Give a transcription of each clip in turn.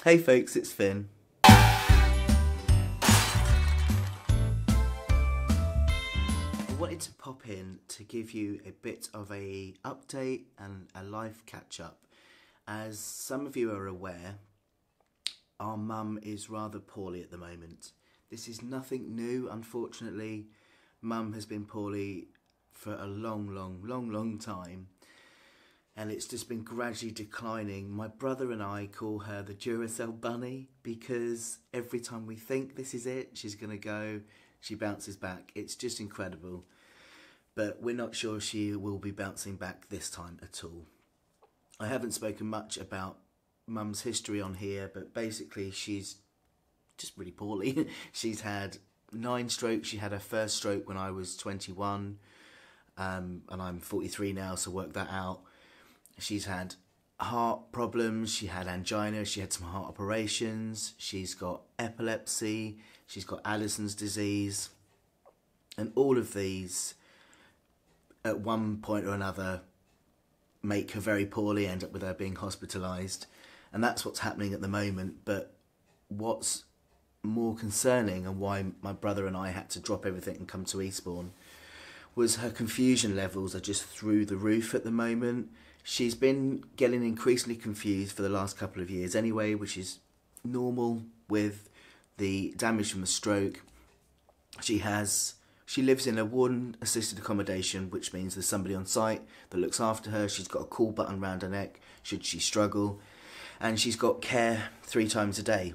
Hey folks, it's Finn. I wanted to pop in to give you a bit of a update and a life catch up. As some of you are aware, our mum is rather poorly at the moment. This is nothing new, unfortunately. Mum has been poorly for a long time. And it's just been gradually declining. My brother and I call her the Duracell Bunny because every time we think this is it, she's going to go, she bounces back. It's just incredible. But we're not sure she will be bouncing back this time at all. I haven't spoken much about Mum's history on here, but basically she's just really poorly. She's had 9 strokes. She had her first stroke when I was 21, and I'm 43 now, so work that out. She's had heart problems, she had angina, she had some heart operations, she's got epilepsy, she's got Addison's disease, and all of these at one point or another make her very poorly, end up with her being hospitalised, and that's what's happening at the moment. But what's more concerning, and why my brother and I had to drop everything and come to Eastbourne, was her confusion levels are just through the roof at the moment. She's been getting increasingly confused for the last couple of years anyway, which is normal with the damage from the stroke. She lives in a ward assisted accommodation, which means there's somebody on site that looks after her. She's got a call button around her neck should she struggle, and she's got care 3 times a day.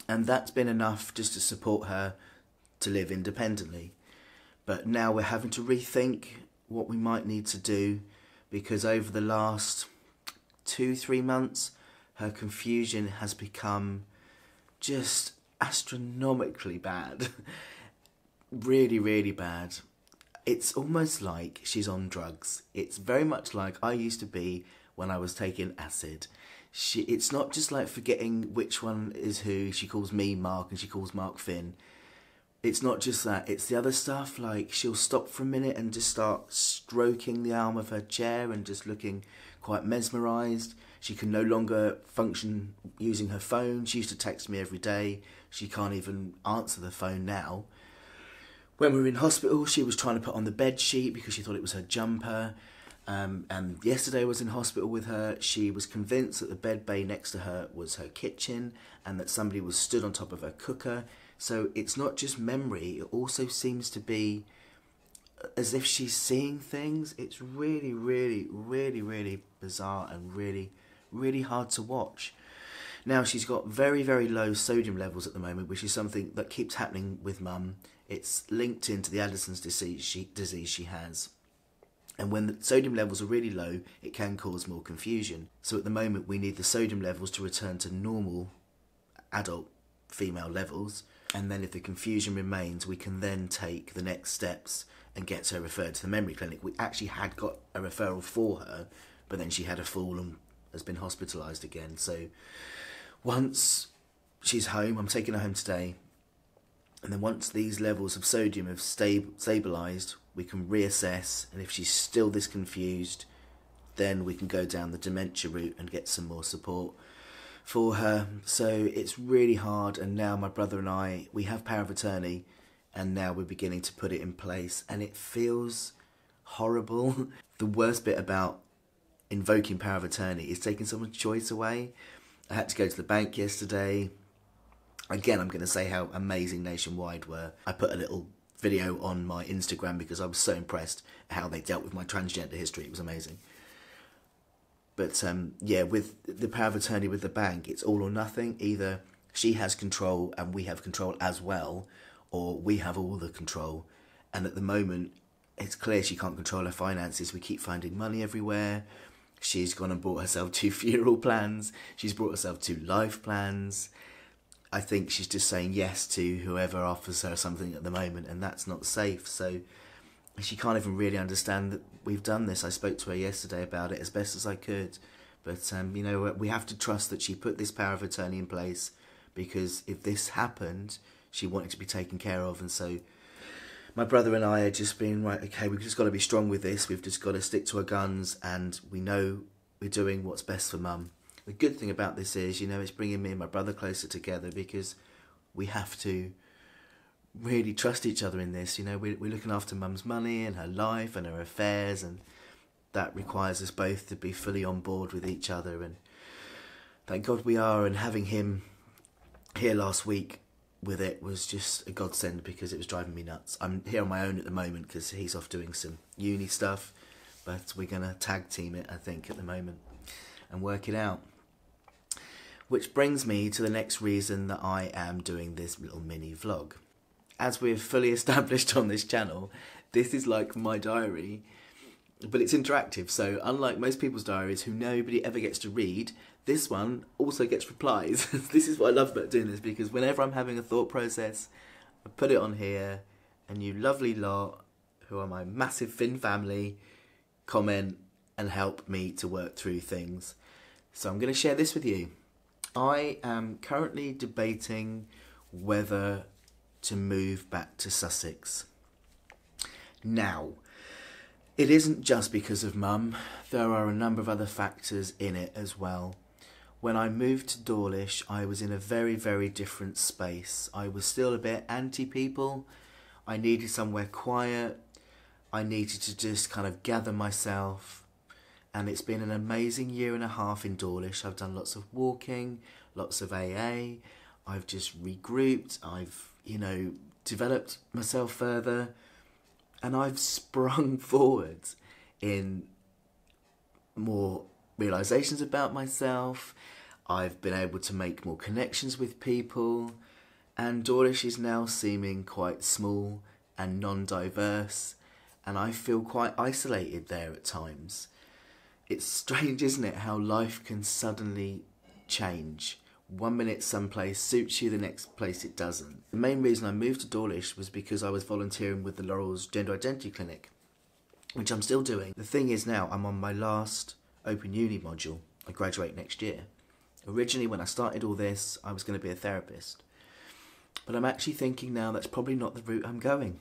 And that's been enough just to support her to live independently. But now we're having to rethink what we might need to do, because over the last 2-3 months, her confusion has become just astronomically bad. Really bad. It's almost like she's on drugs. It's very much like I used to be when I was taking acid. It's not just like forgetting which one is who. She calls me Mark and she calls Mark Finn. It's not just that, it's the other stuff, like she'll stop for a minute and just start stroking the arm of her chair and just looking quite mesmerised. She can no longer function using her phone. She used to text me every day. She can't even answer the phone now. When we were in hospital, she was trying to put on the bed sheet because she thought it was her jumper. And yesterday I was in hospital with her. She was convinced that the bed bay next to her was her kitchen and that somebody was stood on top of her cooker. So it's not just memory, it also seems to be as if she's seeing things. It's really bizarre and really hard to watch. Now, she's got very low sodium levels at the moment, which is something that keeps happening with Mum. It's linked into the Addison's disease she has. And when the sodium levels are really low, it can cause more confusion. So at the moment, we need the sodium levels to return to normal adult female levels. And then if the confusion remains, we can then take the next steps and get her referred to the memory clinic. We actually had got a referral for her, but then she had a fall and has been hospitalised again. So once she's home, I'm taking her home today, and then once these levels of sodium have stabilised, we can reassess, and if she's still this confused, then we can go down the dementia route and get some more support for her. So it's really hard, and now my brother and I, we have power of attorney, and now we're beginning to put it in place, and it feels horrible. The worst bit about invoking power of attorney is taking someone's choice away. I had to go to the bank yesterday. Again, I'm going to say how amazing Nationwide were. I put a little video on my Instagram because I was so impressed at how they dealt with my transgender history. It was amazing. But yeah, with the power of attorney with the bank, it's all or nothing. Either she has control and we have control as well, or we have all the control. And at the moment, it's clear she can't control her finances. We keep finding money everywhere. She's gone and bought herself 2 funeral plans. She's bought herself 2 life plans. I think she's just saying yes to whoever offers her something at the moment, and that's not safe. So she can't even really understand that we've done this. I spoke to her yesterday about it as best as I could. But, you know, we have to trust that she put this power of attorney in place, because if this happened, she wanted to be taken care of. And so my brother and I are just being, right, okay, we've just got to be strong with this. We've just got to stick to our guns, and we know we're doing what's best for Mum. The good thing about this is, it's bringing me and my brother closer together, because we have to really trust each other in this. We're looking after Mum's money and her life and her affairs, and that requires us both to be fully on board with each other, and thank God we are. And having him here last week with it was just a godsend, because it was driving me nuts. I'm here on my own at the moment because he's off doing some uni stuff, but we're going to tag team it, I think, at the moment and work it out. Which brings me to the next reason that I am doing this little mini vlog. As we've fully established on this channel, this is like my diary, but it's interactive. So unlike most people's diaries who nobody ever gets to read, this one also gets replies. This is what I love about doing this, because whenever I'm having a thought process, I put it on here, and you lovely lot, who are my massive Finn family, comment and help me to work through things. So I'm going to share this with you. I am currently debating whether to move back to Sussex. Now, it isn't just because of Mum. There are a number of other factors in it as well. When I moved to Dawlish, I was in a very, very different space. I was still a bit anti-people. I needed somewhere quiet. I needed to just kind of gather myself. And it's been an amazing year and a half in Dawlish. I've done lots of walking, lots of AA. I've just regrouped. I've, developed myself further. And I've sprung forward in more realizations about myself. I've been able to make more connections with people. And Dawlish is now seeming quite small and non-diverse. And I feel quite isolated there at times. It's strange, isn't it, how life can suddenly change. 1 minute someplace suits you, the next place it doesn't. The main reason I moved to Dawlish was because I was volunteering with the Laurel's Gender Identity Clinic, which I'm still doing. The thing is now, I'm on my last Open Uni module. I graduate next year. Originally, when I started all this, I was going to be a therapist. But I'm actually thinking now that's probably not the route I'm going.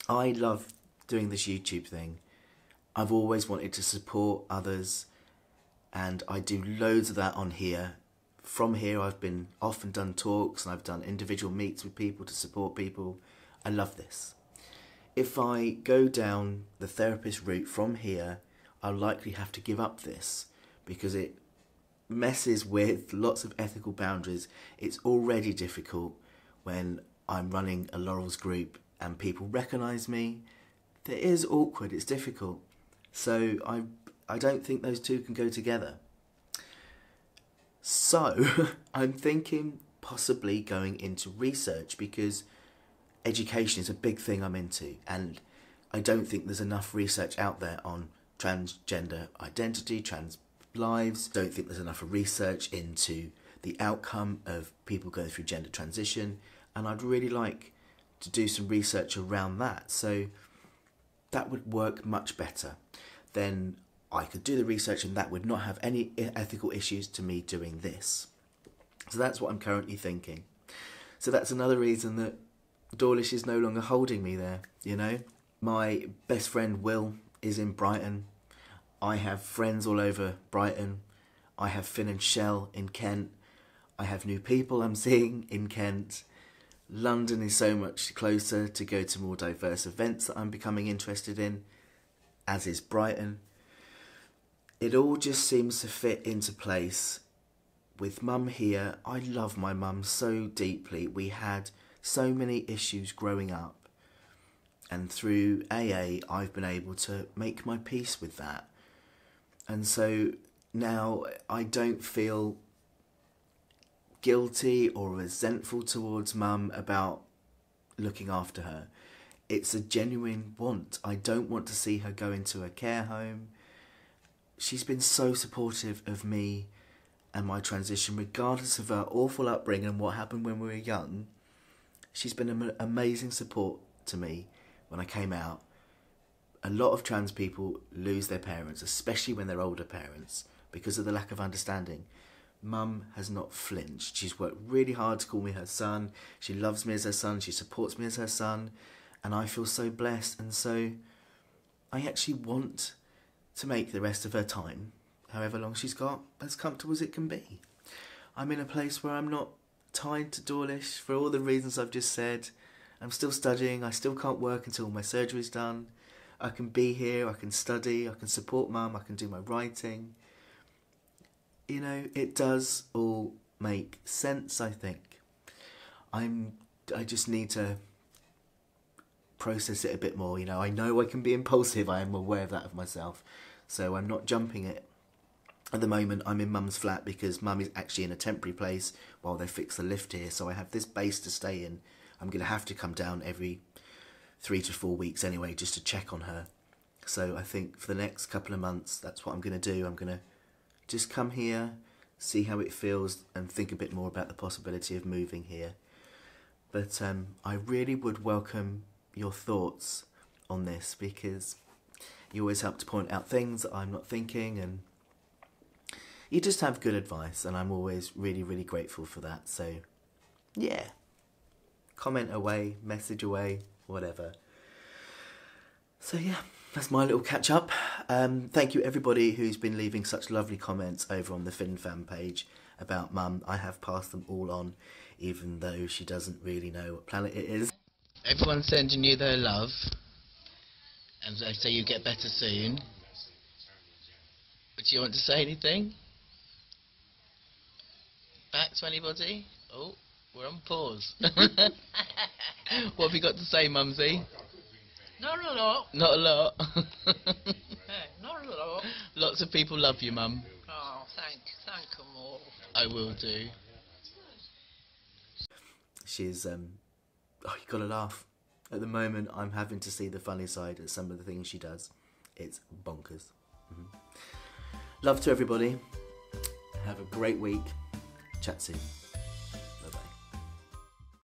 I love doing this YouTube thing. I've always wanted to support others, and I do loads of that on here. From here, I've been off and done talks, and I've done individual meets with people to support people. I love this. If I go down the therapist route from here, I'll likely have to give up this, because it messes with lots of ethical boundaries. It's already difficult when I'm running a Laurel's group and people recognise me. It is awkward, it's difficult. So I don't think those two can go together. So I'm thinking possibly going into research, because education is a big thing I'm into, and I don't think there's enough research out there on transgender identity, trans lives. Don't think there's enough research into the outcome of people going through gender transition, and I'd really like to do some research around that. So that would work much better. Then I could do the research, and that would not have any ethical issues to me doing this. So that's what I'm currently thinking. So that's another reason that Dawlish is no longer holding me there, My best friend Will is in Brighton. I have friends all over Brighton. I have Finn and Shell in Kent. I have new people I'm seeing in Kent. London is so much closer to go to more diverse events that I'm becoming interested in, as is Brighton. It all just seems to fit into place. With Mum here, I love my mum so deeply. We had so many issues growing up, and through AA I've been able to make my peace with that. And so now I don't feel guilty or resentful towards Mum about looking after her. It's a genuine want. I don't want to see her go into a care home. She's been so supportive of me and my transition, regardless of her awful upbringing and what happened when we were young. She's been an amazing support to me when I came out. A lot of trans people lose their parents, especially when they're older parents, because of the lack of understanding. Mum has not flinched. She's worked really hard to call me her son. She loves me as her son. She supports me as her son. And I feel so blessed. And so I actually want to make the rest of her time, however long she's got, as comfortable as it can be. I'm in a place where I'm not tied to Dawlish for all the reasons I've just said. I'm still studying, I still can't work until my surgery's done. I can be here, I can study, I can support Mum, I can do my writing. You know, it does all make sense, I think. I just need to process it a bit more, you know. I know I can be impulsive, I am aware of that of myself. So I'm not jumping it. At the moment, I'm in Mum's flat because Mum is actually in a temporary place while they fix the lift here. So I have this base to stay in. I'm going to have to come down every 3 to 4 weeks anyway, just to check on her. So I think for the next couple of months, that's what I'm going to do. I'm going to just come here, see how it feels, and think a bit more about the possibility of moving here. But I really would welcome your thoughts on this, because you always help to point out things that I'm not thinking, and you just have good advice, and I'm always really, really grateful for that. So, yeah. Comment away, message away, whatever. So, yeah, that's my little catch-up. Thank you, everybody who's been leaving such lovely comments over on the Finn fan page about Mum. I have passed them all on, even though she doesn't really know what planet it is. Everyone's sending you their love, and they say you get better soon. But do you want to say anything? Back to anybody? Oh, we're on pause. What have you got to say, Mumsy? Not a lot. Not a lot. Not a lot. Lots of people love you, Mum. Oh, thank them all. I will do. She's, oh, you gotta laugh. At the moment, I'm having to see the funny side of some of the things she does. It's bonkers. Love to everybody. Have a great week. Chat soon.